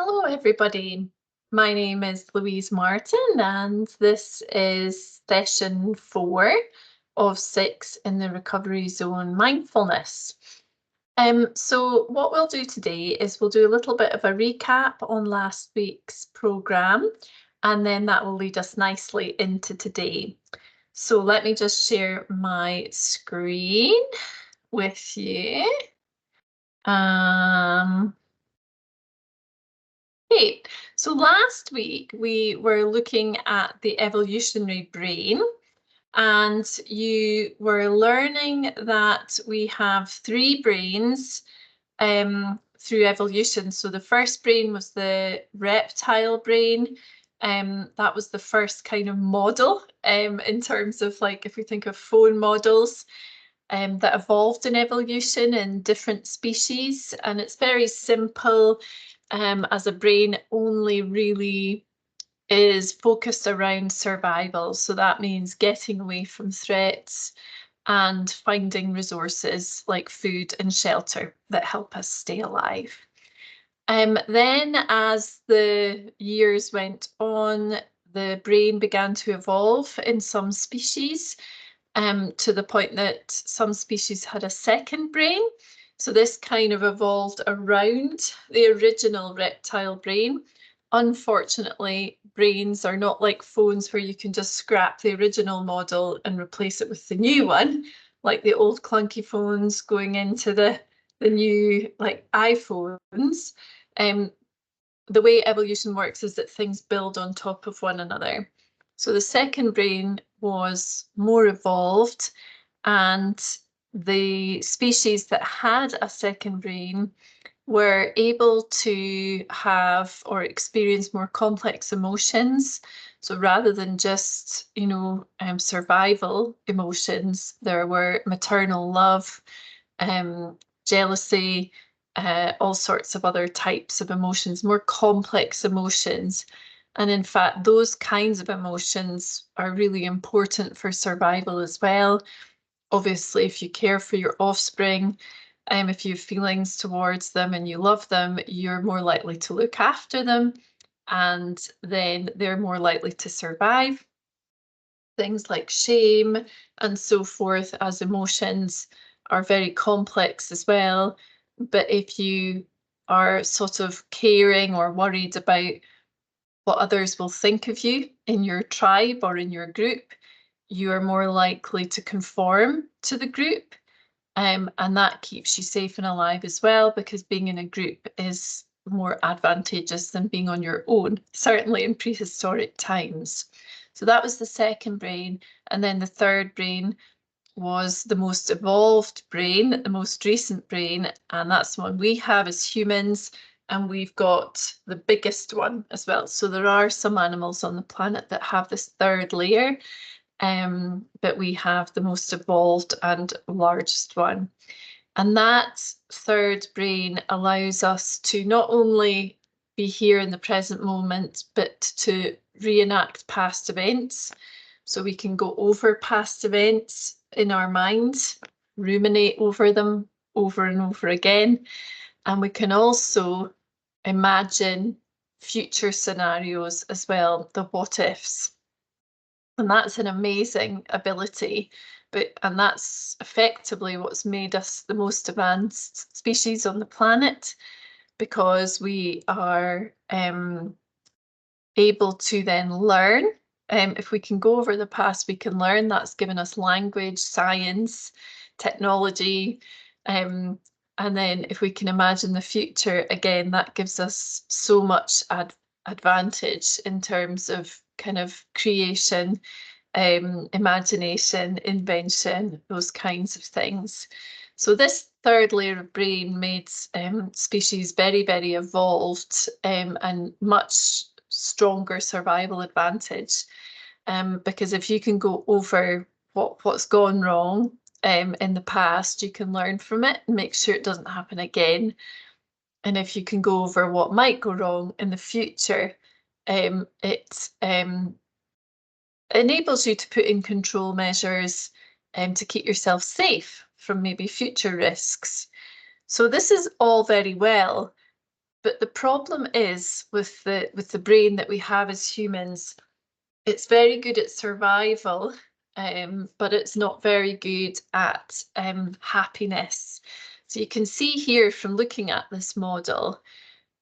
Hello, everybody. My name is Louise Martin, and this is session 4 of 6 in the Recovery Zone Mindfulness. So what we'll do today is we'll do a little bit of a recap on last week's programme, and then that will lead us nicely into today. So let me just share my screen with you. Okay, so last week we were looking at the evolutionary brain, and you were learning that we have 3 brains through evolution. So the first brain was the reptile brain. That was the first kind of model in terms of, like, if we think of phone models that evolved in evolution in different species. And it's very simple, as a brain only really is focused around survival. So that means getting away from threats and finding resources like food and shelter that help us stay alive. Then as the years went on, the brain began to evolve in some species, to the point that some species had a second brain. So this kind of evolved around the original reptile brain. Unfortunately, brains are not like phones where you can just scrap the original model and replace it with the new one, like the old clunky phones going into the new, like, iPhones. The way evolution works is that things build on top of one another. So the second brain was more evolved, and the species that had a second brain were able to have or experience more complex emotions. So rather than just, survival emotions, there were maternal love, jealousy, all sorts of other types of emotions, more complex emotions. And in fact, those kinds of emotions are really important for survival as well. Obviously, if you care for your offspring, if you have feelings towards them and you love them, you're more likely to look after them, and then they're more likely to survive. Things like shame and so forth as emotions are very complex as well. But if you are sort of caring or worried about what others will think of you in your tribe or in your group, you are more likely to conform to the group. And that keeps you safe and alive as well, because being in a group is more advantageous than being on your own, certainly in prehistoric times. So that was the second brain. And then the third brain was the most evolved brain, the most recent brain, and that's the one we have as humans, and we've got the biggest one as well. So there are some animals on the planet that have this third layer, but we have the most evolved and largest one. And that third brain allows us to not only be here in the present moment, but to reenact past events. So we can go over past events in our minds, ruminate over them over and over again. And we can also imagine future scenarios as well, the what ifs. And that's an amazing ability. And that's effectively what's made us the most advanced species on the planet, because we are able to then learn. If we can go over the past, we can learn. That's given us language, science, technology. And then if we can imagine the future, again, that gives us so much advantage in terms of kind of creation, imagination, invention, those kinds of things. So this third layer of brain made species very, very evolved, and much stronger survival advantage. Because if you can go over what's gone wrong in the past, you can learn from it and make sure it doesn't happen again. And if you can go over what might go wrong in the future, it enables you to put in control measures to keep yourself safe from maybe future risks. So this is all very well, But the problem is with the brain that we have as humans, it's very good at survival, but it's not very good at happiness. So you can see here from looking at this model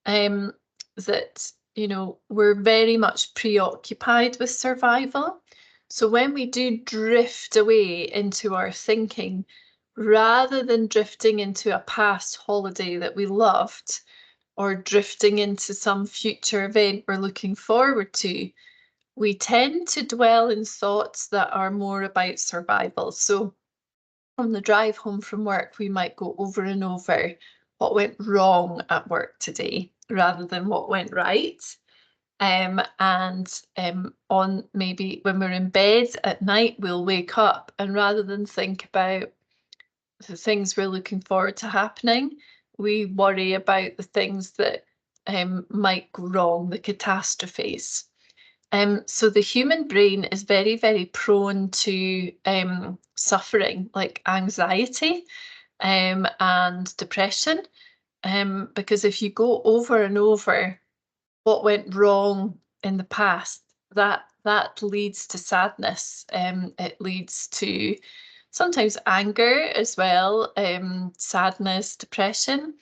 that, you know, we're very much preoccupied with survival. So when we do drift away into our thinking, rather than drifting into a past holiday that we loved, or drifting into some future event we're looking forward to, we tend to dwell in thoughts that are more about survival. So on the drive home from work, we might go over and over what went wrong at work today rather than what went right. And on maybe when we're in bed at night, we'll wake up, and rather than think about the things we're looking forward to happening, we worry about the things that might go wrong, the catastrophes. So the human brain is very, very prone to suffering, like anxiety and depression, because if you go over and over what went wrong in the past, that leads to sadness. It leads to sometimes anger as well, sadness, depression.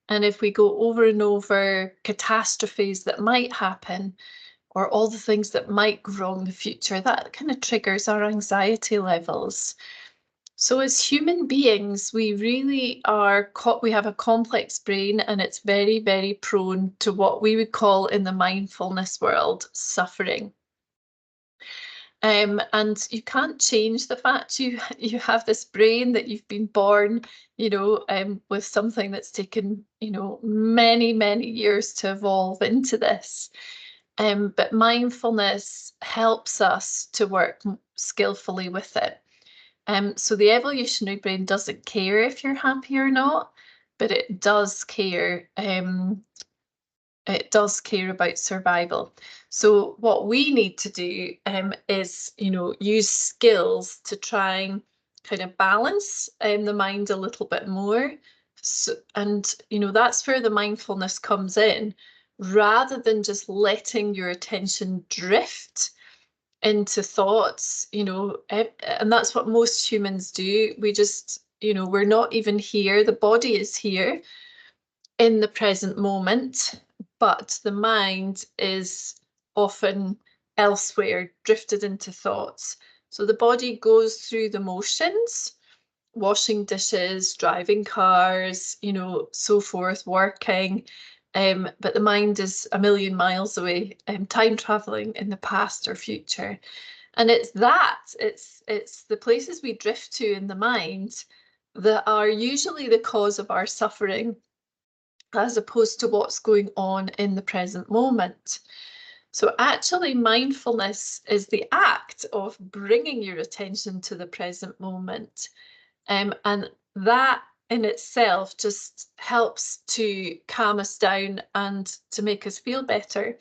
And if we go over and over catastrophes that might happen, or all the things that might go wrong in the future, that kind of triggers our anxiety levels. So as human beings, we really are, we have a complex brain, and it's very, very prone to what we would call in the mindfulness world, suffering. And you can't change the fact you have this brain, that you've been born, you know, with something that's taken, you know, many, many years to evolve into this. But mindfulness helps us to work skillfully with it. So the evolutionary brain doesn't care if you're happy or not, but it does care. It does care about survival. So what we need to do is, you know, use skills to try and kind of balance the mind a little bit more. So, and, you know, that's where the mindfulness comes in. Rather than just letting your attention drift into thoughts, you know, and that's what most humans do. We just, you know, we're not even here. The body is here in the present moment, but the mind is often elsewhere, drifted into thoughts. So the body goes through the motions, washing dishes, driving cars, you know, so forth, working. But the mind is a million miles away, time traveling in the past or future. And it's the places we drift to in the mind that are usually the cause of our suffering, as opposed to what's going on in the present moment. So actually, mindfulness is the act of bringing your attention to the present moment. And that in itself just helps to calm us down and to make us feel better,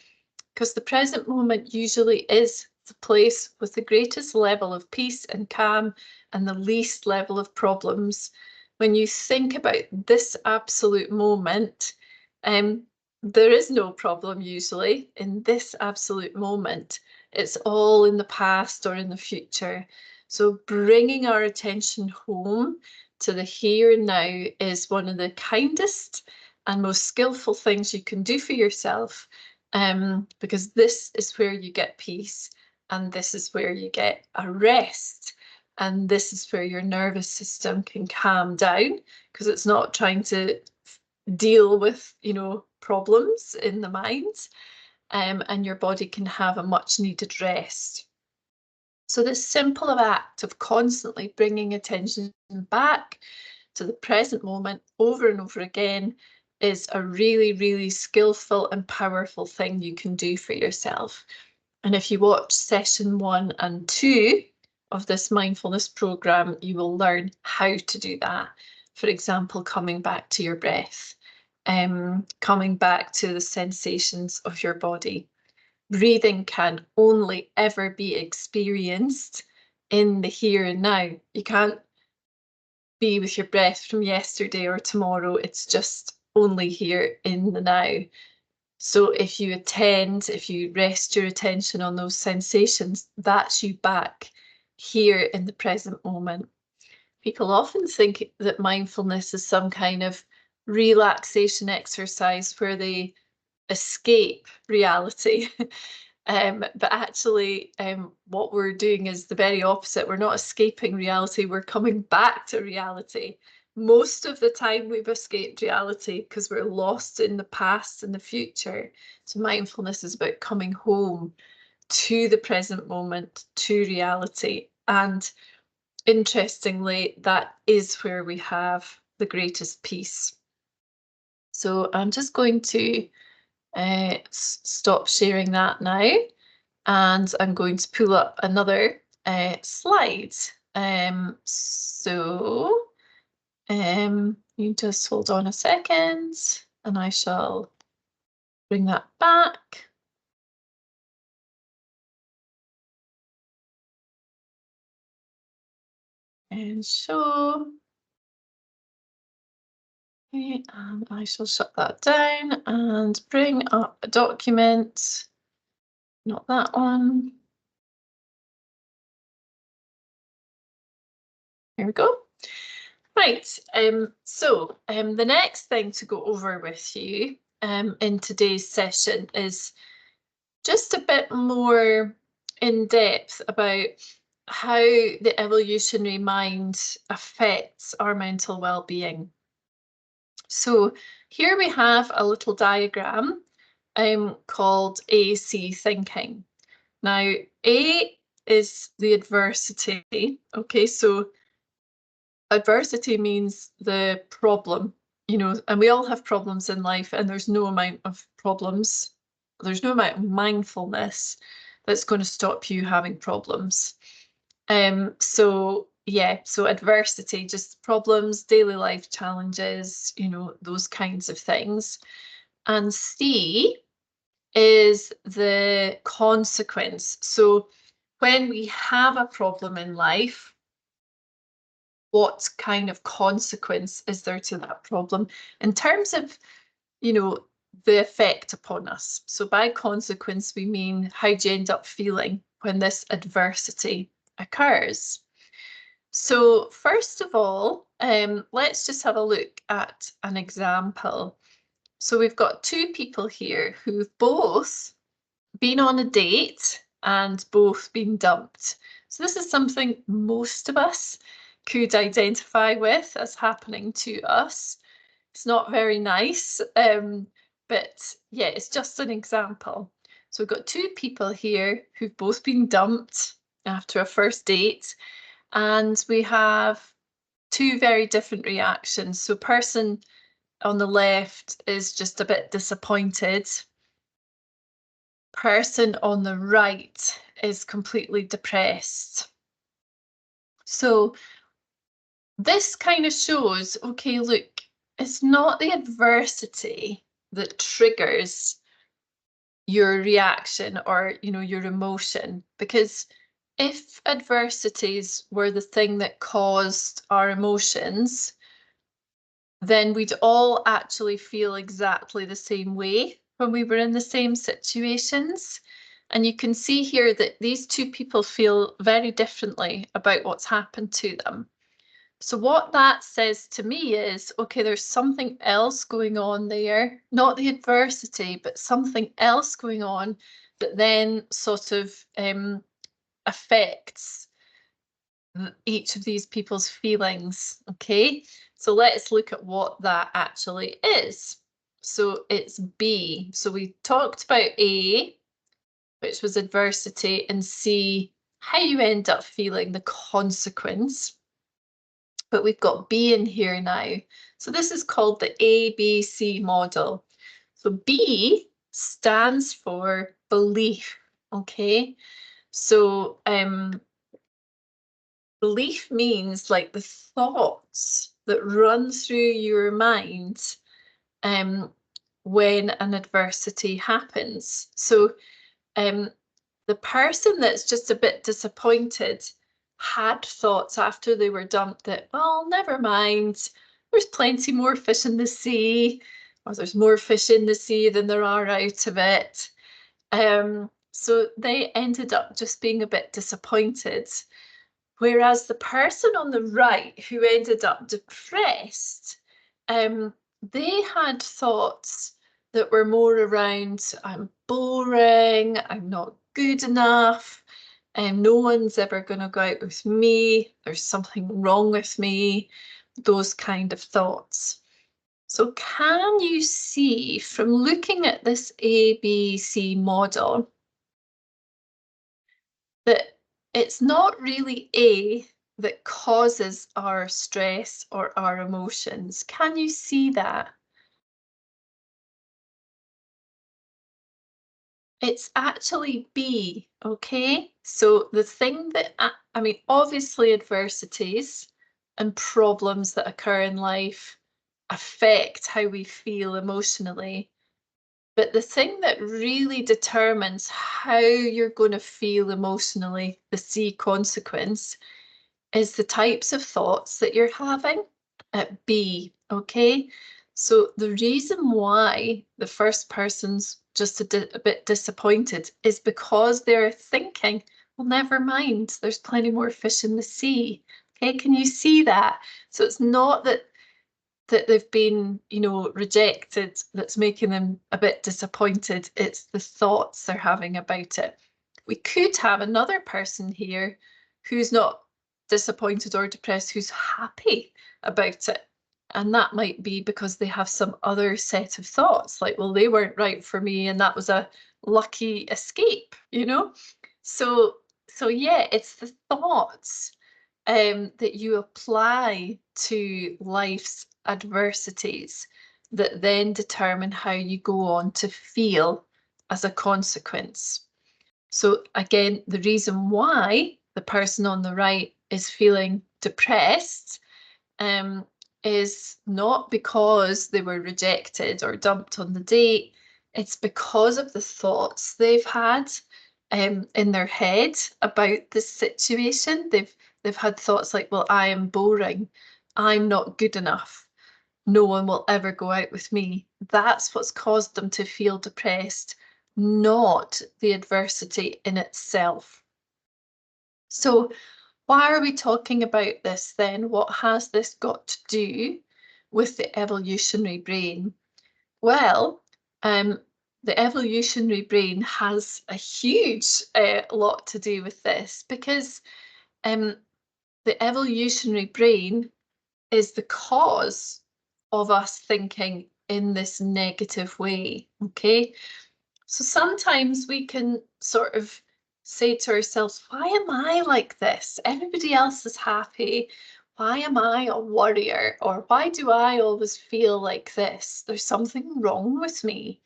because the present moment usually is the place with the greatest level of peace and calm and the least level of problems. When you think about this absolute moment, there is no problem usually in this absolute moment. It's all in the past or in the future. So bringing our attention home to the here and now is one of the kindest and most skillful things you can do for yourself, because this is where you get peace, and this is where you get a rest, and this is where your nervous system can calm down, because it's not trying to deal with, you know, problems in the mind, and your body can have a much needed rest. So this simple act of constantly bringing attention back to the present moment over and over again is a really, really skillful and powerful thing you can do for yourself. And if you watch session 1 and 2 of this mindfulness program, you will learn how to do that. For example, coming back to your breath, coming back to the sensations of your body. Breathing can only ever be experienced in the here and now. You can't be with your breath from yesterday or tomorrow. It's just only here in the now. So if you rest your attention on those sensations, that's you back here in the present moment. People often think that mindfulness is some kind of relaxation exercise where they escape reality. But actually, what we're doing is the very opposite. We're not escaping reality, we're coming back to reality. Most of the time we've escaped reality because we're lost in the past and the future. So mindfulness is about coming home to the present moment, to reality. And interestingly, that is where we have the greatest peace. So I'm just going to stop sharing that now, and I'm going to pull up another slide. You just hold on a second and I shall bring that back. And show. Okay, and I shall shut that down and bring up a document. Not that one. Here we go. Right, so the next thing to go over with you in today's session is just a bit more in depth about how the evolutionary mind affects our mental well-being. So here we have a little diagram called AC thinking. Now, A is the adversity. Okay, so adversity means the problem, and we all have problems in life, and there's no amount of problems, there's no amount of mindfulness that's going to stop you having problems. So adversity, just problems, daily life challenges, those kinds of things. And C is the consequence. So when we have a problem in life, what kind of consequence is there to that problem in terms of, the effect upon us? So by consequence, we mean how do you end up feeling when this adversity occurs? So first of all, let's just have a look at an example. So we've got two people here who've both been on a date and both been dumped. So this is something most of us could identify with as happening to us. It's not very nice, but yeah, it's just an example. So we've got two people here who've both been dumped after a first date, and we have two very different reactions. So person on the left is just a bit disappointed. Person on the right is completely depressed. So this kind of shows, okay, look, it's not the adversity that triggers your reaction or, your emotion, because if adversities were the thing that caused our emotions, then we'd all actually feel exactly the same way when we were in the same situations. And you can see here that these two people feel very differently about what's happened to them. So what that says to me is, okay, there's something else going on there, not the adversity, but something else going on that then sort of affects each of these people's feelings. Okay, so let's look at what that actually is. So it's B. So we talked about A, which was adversity, and C, how you end up feeling, the consequence. But we've got B in here now. So this is called the ABC model. So B stands for belief. Okay, so belief means like the thoughts that run through your mind when an adversity happens. So the person that's just a bit disappointed had thoughts after they were dumped that, well, never mind, there's plenty more fish in the sea. or there's more fish in the sea than there are out of it. So they ended up just being a bit disappointed. Whereas the person on the right who ended up depressed, they had thoughts that were more around, I'm boring, I'm not good enough, and no one's ever going to go out with me, there's something wrong with me, those kind of thoughts. So can you see from looking at this ABC model that it's not really A that causes our stress or our emotions? Can you see that? It's actually B, okay? So the thing that, I mean, obviously adversities and problems that occur in life affect how we feel emotionally. But the thing that really determines how you're going to feel emotionally, the C consequence, is the types of thoughts that you're having at B, okay? So the reason why the first person's just a bit disappointed is because they're thinking, well, never mind, there's plenty more fish in the sea. Okay, can you see that? So it's not that they've been, you know, rejected that's making them a bit disappointed. It's the thoughts they're having about it. We could have another person here who's not disappointed or depressed, who's happy about it. And that might be because they have some other set of thoughts, like, well, they weren't right for me, and that was a lucky escape, you know? So yeah, it's the thoughts that you apply to life's adversities that then determine how you go on to feel as a consequence. So again, the reason why the person on the right is feeling depressed is not because they were rejected or dumped on the date. It's because of the thoughts they've had in their head about this situation. They've had thoughts like, well, I am boring, I'm not good enough, no one will ever go out with me. That's what's caused them to feel depressed, not the adversity in itself. So why are we talking about this then? What has this got to do with the evolutionary brain? Well, the evolutionary brain has a huge lot to do with this, because the evolutionary brain is the cause of us thinking in this negative way, okay? So sometimes we can sort of say to ourselves, why am I like this? Everybody else is happy. Why am I a worrier? Or why do I always feel like this? There's something wrong with me.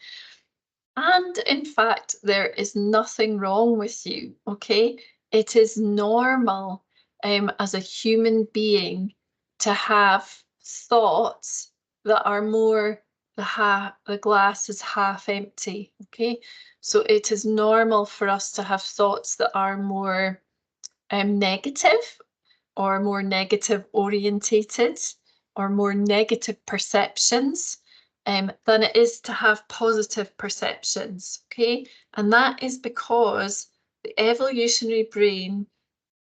And in fact, there is nothing wrong with you, okay? It is normal as a human being to have thoughts that are more the glass is half empty, okay? So it is normal for us to have thoughts that are more negative, or more negative orientated, or more negative perceptions than it is to have positive perceptions, okay? And that is because the evolutionary brain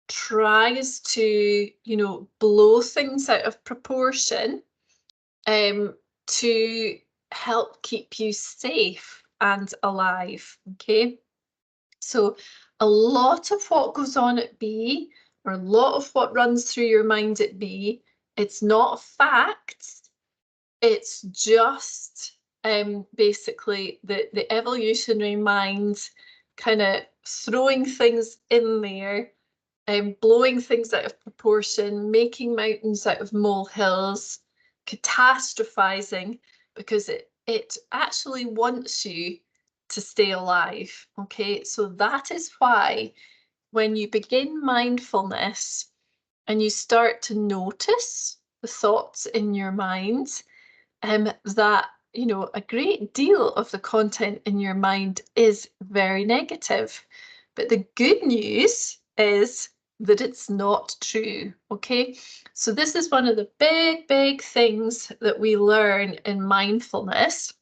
tries to, you know, blow things out of proportion to help keep you safe and alive, okay? So a lot of what goes on at B, or a lot of what runs through your mind at B, it's not facts, it's just basically the evolutionary mind kind of throwing things in there, blowing things out of proportion, making mountains out of molehills, catastrophizing, because it actually wants you to stay alive. Okay, so that is why when you begin mindfulness and you start to notice the thoughts in your mind, that, you know, a great deal of the content in your mind is very negative. But the good news is that it's not true, okay? So this is one of the big things that we learn in mindfulness,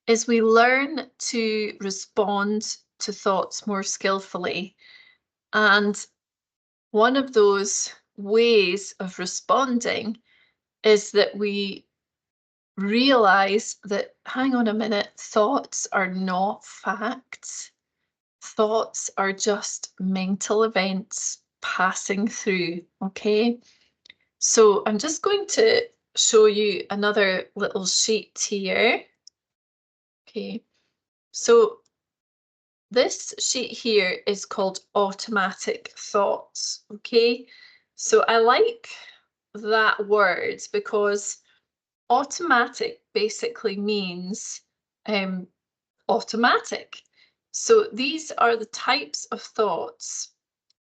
is we learn to respond to thoughts more skillfully. And one of those ways of responding is that we realize that, hang on a minute, thoughts are not facts. Thoughts are just mental events passing through, okay? So I'm just going to show you another little sheet here. Okay, so this sheet here is called automatic thoughts, okay? So I like that word because automatic basically means automatic. So these are the types of thoughts,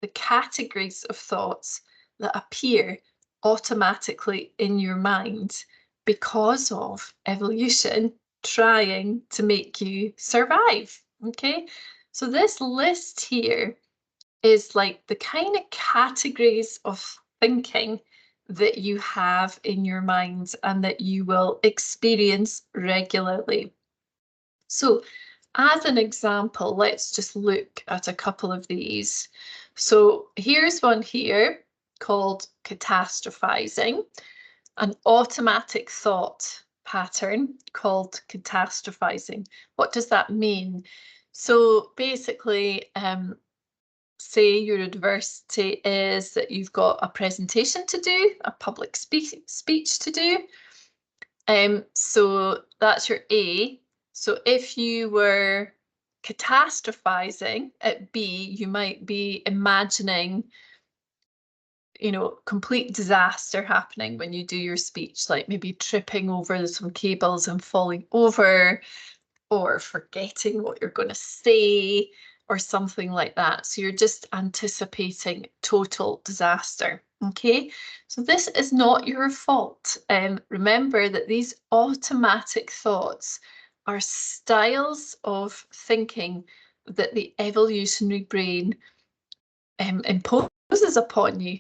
the categories of thoughts that appear automatically in your mind because of evolution trying to make you survive. Okay, so this list here is like the kind of categories of thinking that you have in your mind and that you will experience regularly. So as an example, let's just look at a couple of these. So here's one here called catastrophizing, an automatic thought pattern called catastrophizing. What does that mean? So basically, say your adversity is that you've got a presentation to do, a public speech to do. So that's your A. So if you were catastrophizing at B, you might be imagining, you know, complete disaster happening when you do your speech, like maybe tripping over some cables and falling over, or forgetting what you're going to say, or something like that. So you're just anticipating total disaster. Okay, so this is not your fault. Remember that these automatic thoughts are styles of thinking that the evolutionary brain imposes upon you,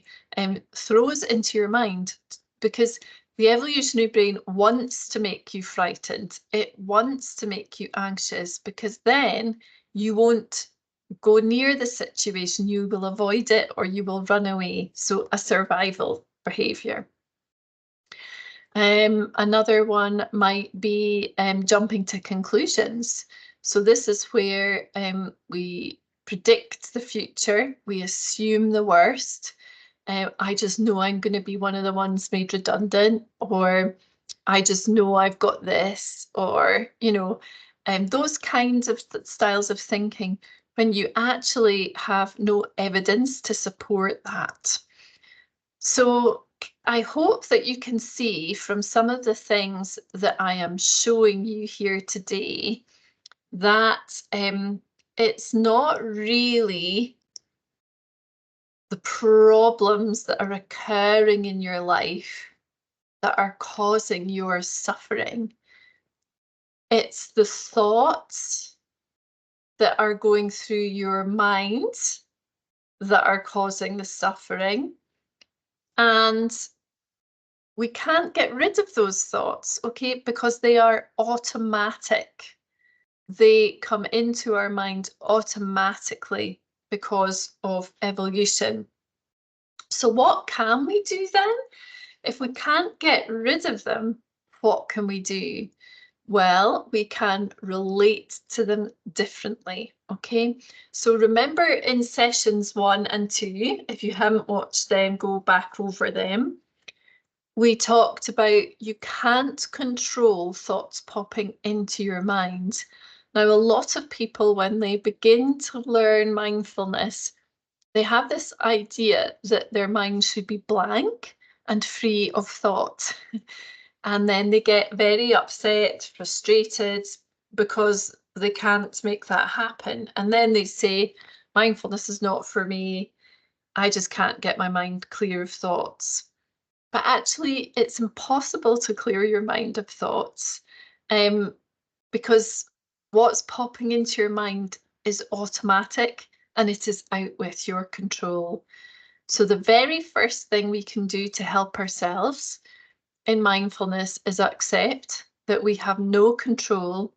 throws into your mind, because the evolutionary brain wants to make you frightened. It wants to make you anxious, because then you won't go near the situation, you will avoid it or you will run away. So a survival behavior. Another one might be jumping to conclusions. So this is where we predict the future, we assume the worst. I just know I'm going to be one of the ones made redundant, or I just know I've got this, or, you know, those kinds of styles of thinking when you actually have no evidence to support that. So I hope that you can see from some of the things that I am showing you here today that it's not really the problems that are occurring in your life that are causing your suffering. It's the thoughts that are going through your mind that are causing the suffering. And we can't get rid of those thoughts, okay, because they are automatic. They come into our mind automatically because of evolution. So what can we do then? If we can't get rid of them, what can we do? Well, we can relate to them differently, okay? So remember in sessions 1 and 2, if you haven't watched them, go back over them. We talked about you can't control thoughts popping into your mind. Now, a lot of people, when they begin to learn mindfulness, they have this idea that their mind should be blank and free of thought. And then they get very upset, frustrated, because they can't make that happen. And then they say, mindfulness is not for me. I just can't get my mind clear of thoughts. But actually, it's impossible to clear your mind of thoughts, because what's popping into your mind is automatic. and it is out with your control. So the very first thing we can do to help ourselves in mindfulness is accept that we have no control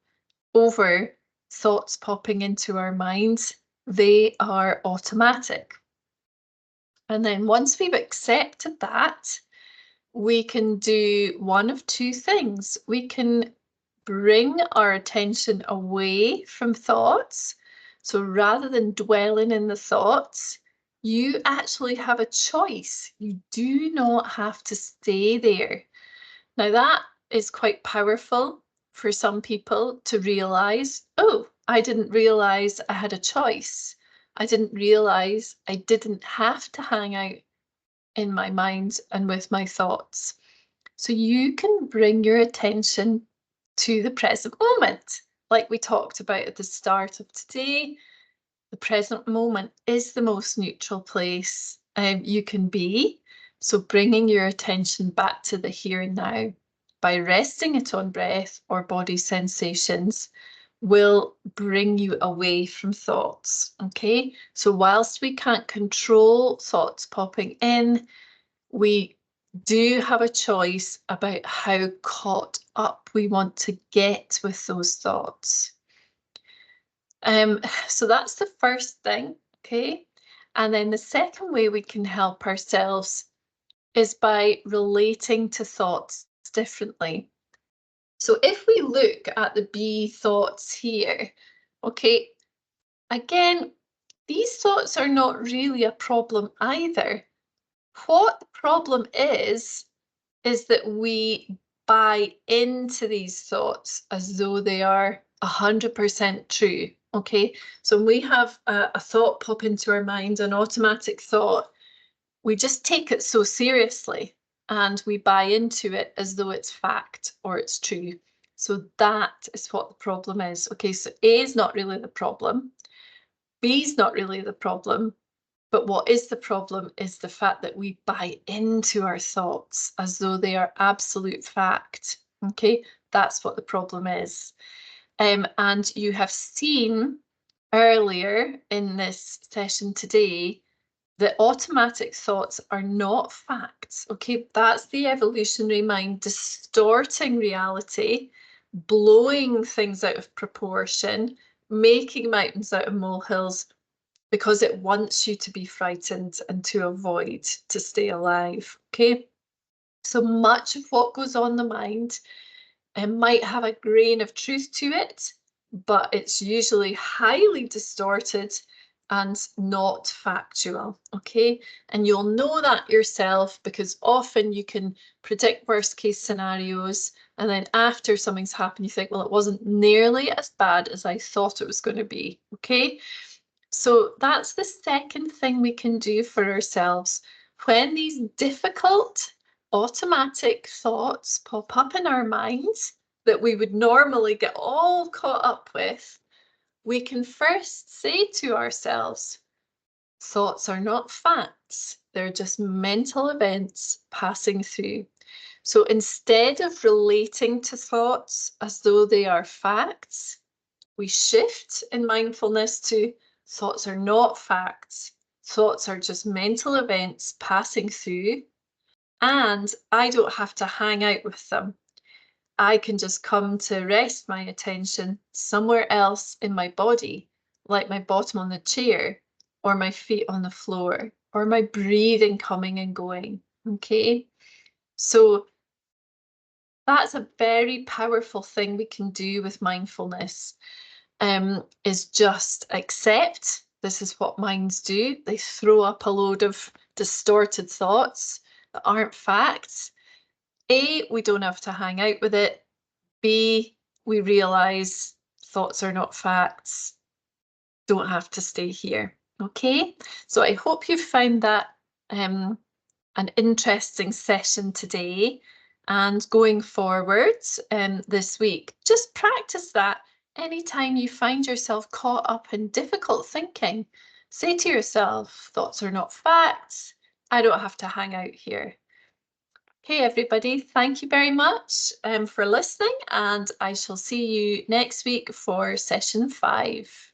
over thoughts popping into our minds. They are automatic. And then once we've accepted that, we can do one of two things. We can bring our attention away from thoughts. So rather than dwelling in the thoughts, you actually have a choice. You do not have to stay there. Now, that is quite powerful for some people to realize, oh, I didn't realize I had a choice. I didn't realize I didn't have to hang out in my mind and with my thoughts. So you can bring your attention to the present moment. Like we talked about at the start of today, the present moment is the most neutral place you can be. So bringing your attention back to the here and now by resting it on breath or body sensations will bring you away from thoughts. Okay, so whilst we can't control thoughts popping in, we do have a choice about how caught up we want to get with those thoughts. So that's the first thing, okay? And then the second way we can help ourselves is by relating to thoughts differently. So if we look at the B thoughts here, okay, again, these thoughts are not really a problem either. What the problem is that we buy into these thoughts as though they are 100% true. Okay, so when we have a thought pop into our mind, an automatic thought, we just take it so seriously and we buy into it as though it's fact or it's true. So that is what the problem is. Okay, so A is not really the problem. B is not really the problem. But what is the problem is the fact that we buy into our thoughts as though they are absolute fact. Okay, that's what the problem is. And you have seen earlier in this session today that automatic thoughts are not facts. Okay, that's the evolutionary mind distorting reality, blowing things out of proportion, making mountains out of molehills, because it wants you to be frightened and to avoid, to stay alive. Okay, so much of what goes on in the mind might have a grain of truth to it, but it's usually highly distorted and not factual. Okay, and you'll know that yourself because often you can predict worst case scenarios, and then after something's happened you think, well, it wasn't nearly as bad as I thought it was going to be. Okay, so that's the second thing we can do for ourselves. When these difficult automatic thoughts pop up in our minds that we would normally get all caught up with, we can first say to ourselves, thoughts are not facts, they're just mental events passing through. So instead of relating to thoughts as though they are facts, we shift in mindfulness to thoughts are not facts. Thoughts are just mental events passing through, and I don't have to hang out with them. I can just come to rest my attention somewhere else in my body, like my bottom on the chair, or my feet on the floor, or my breathing coming and going. Okay, so that's a very powerful thing we can do with mindfulness. Is just accept this is what minds do. They throw up a load of distorted thoughts that aren't facts. A, we don't have to hang out with it. B, we realize thoughts are not facts. Don't have to stay here. Okay, so I hope you found that an interesting session today, and going forwards this week, just practice that. Anytime you find yourself caught up in difficult thinking, say to yourself, thoughts are not facts. I don't have to hang out here. Okay, everybody, thank you very much for listening, and I shall see you next week for session 5.